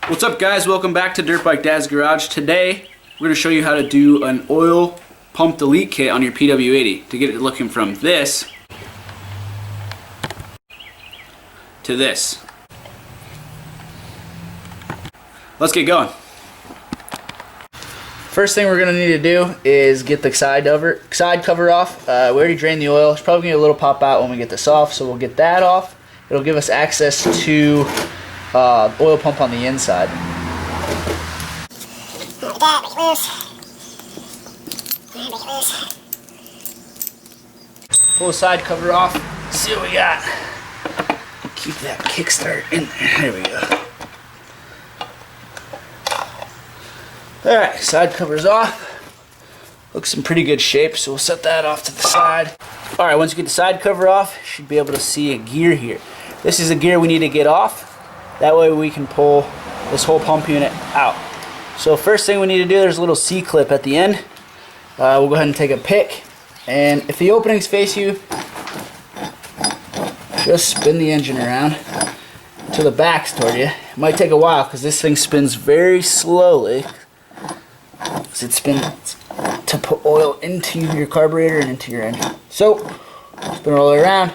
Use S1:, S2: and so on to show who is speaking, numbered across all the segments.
S1: What's up guys, welcome back to Dirt Bike Dad's Garage. Today we're going to show you how to do an oil pump delete kit on your PW80 to get it looking from this to this. Let's get going. First thing we're going to need to do is get the side cover off. We already drained the oil. It's probably going to get a little pop out when we get this off, so we'll get that off. It'll give us access to oil pump on the inside. Pull the side cover off, see what we got. Keep that kickstart in there. There we go. Alright, side cover's off. Looks in pretty good shape, so we'll set that off to the side. Alright, once you get the side cover off, you should be able to see a gear here. This is a gear we need to get off. That way we can pull this whole pump unit out. So first thing we need to do, there's a little C-clip at the end. We'll go ahead and take a pick. And if the openings face you, just spin the engine around to the back's toward you. It might take a while because this thing spins very slowly. It spins to put oil into your carburetor and into your engine. So, spin it all the way around.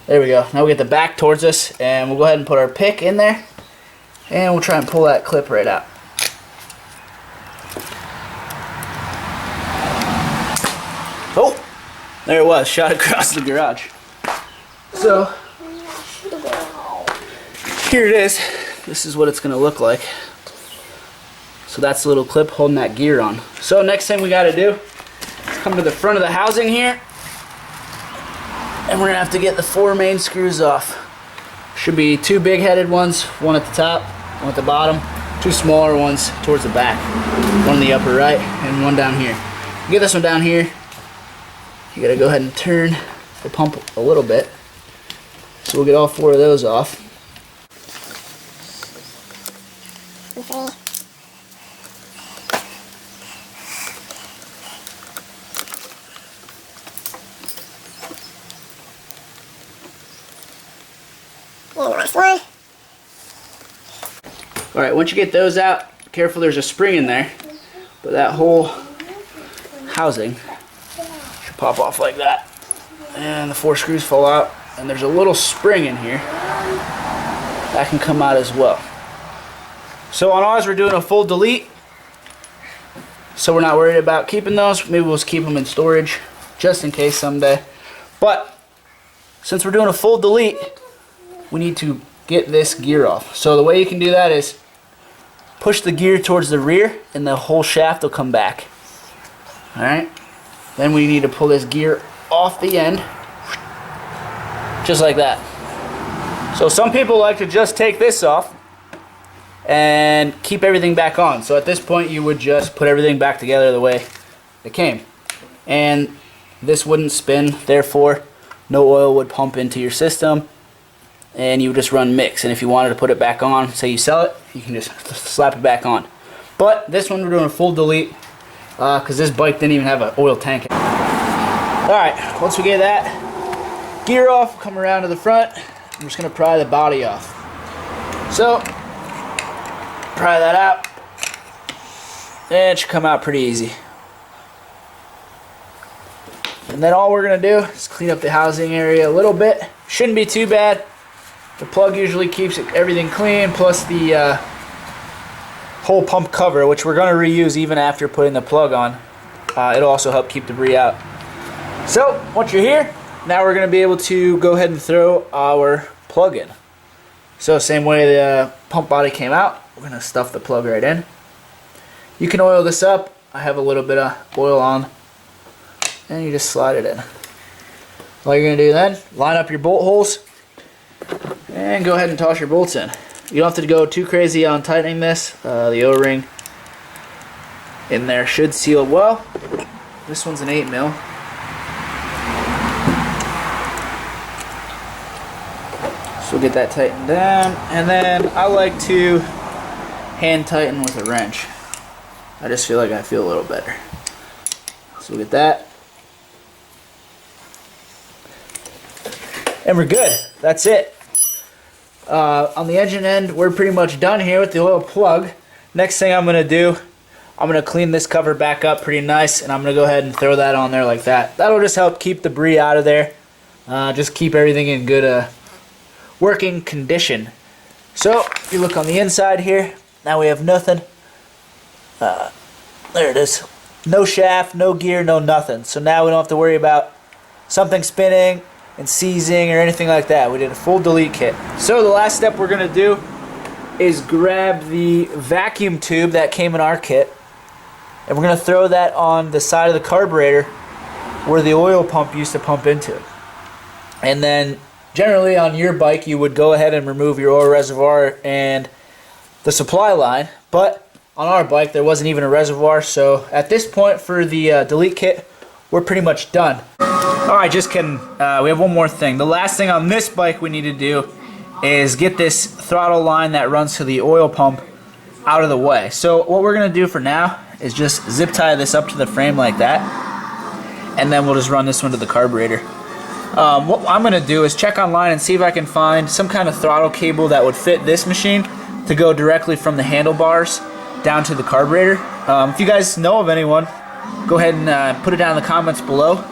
S1: There we go. Now we get the back towards us, and we'll go ahead and put our pick in there, and we'll try and pull that clip right out. Oh, there it was, shot across the garage. So, here it is. This is what it's going to look like. So that's the little clip holding that gear on. So next thing we got to do, come to the front of the housing here. And we're going to have to get the 4 main screws off. Should be 2 big-headed ones, one at the top, one at the bottom, 2 smaller ones towards the back, one in the upper right, and one down here. To get this one down here, you got to go ahead and turn the pump a little bit. So we'll get all 4 of those off. Alright, once you get those out, careful, there's a spring in there, but that whole housing should pop off like that. And the 4 screws fall out, and there's a little spring in here that can come out as well. So on ours, we're doing a full delete, so we're not worried about keeping those. Maybe we'll just keep them in storage just in case someday. But since we're doing a full delete, we need to get this gear off. So the way you can do that is push the gear towards the rear and the whole shaft will come back. Alright, then we need to pull this gear off the end, just like that. So some people like to just take this off and keep everything back on. So at this point you would just put everything back together the way it came. And this wouldn't spin, therefore no oil would pump into your system, and you would just run mix. And if you wanted to put it back on, say you sell it, you can just slap it back on. But this one we're doing a full delete because this bike didn't even have an oil tank. Alright, once we get that gear off, we'll come around to the front. I'm just going to pry the body off. So, pry that out, and it should come out pretty easy. And then all we're going to do is clean up the housing area a little bit. Shouldn't be too bad. The plug usually keeps everything clean, plus the whole pump cover, which we're going to reuse even after putting the plug on. It'll also help keep debris out. So, once you're here, now we're going to be able to go ahead and throw our plug in. So, same way the pump body came out, we're going to stuff the plug right in. You can oil this up. I have a little bit of oil on, and you just slide it in. All you're going to do then, line up your bolt holes, and go ahead and toss your bolts in. You don't have to go too crazy on tightening this. The O-ring in there should seal well. This one's an 8mm. So we'll get that tightened down, and then I like to hand tighten with a wrench. I just feel like I feel a little better. So we'll get that. And we're good. That's it. On the engine end, we're pretty much done here with the oil plug. Next thing I'm going to do, I'm going to clean this cover back up pretty nice, and I'm going to go ahead and throw that on there like that. That'll just help keep debris out of there. Just keep everything in good working condition. So, if you look on the inside here, now we have nothing. There it is. No shaft, no gear, no nothing. So now we don't have to worry about something spinning and seizing or anything like that. We did a full delete kit. So the last step we're going to do is grab the vacuum tube that came in our kit, and we're going to throw that on the side of the carburetor where the oil pump used to pump into. And then generally on your bike you would go ahead and remove your oil reservoir and the supply line, but on our bike there wasn't even a reservoir, so at this point for the delete kit we're pretty much done. Alright, just kidding. We have one more thing. The last thing on this bike we need to do is get this throttle line that runs to the oil pump out of the way. So what we're going to do for now is just zip tie this up to the frame like that, and then we'll just run this one to the carburetor. What I'm going to do is check online and see if I can find some kind of throttle cable that would fit this machine to go directly from the handlebars down to the carburetor. If you guys know of anyone, go ahead and put it down in the comments below.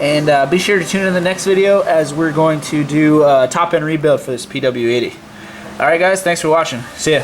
S1: And be sure to tune in the next video as we're going to do a top-end rebuild for this PW80. Alright guys, thanks for watching. See ya.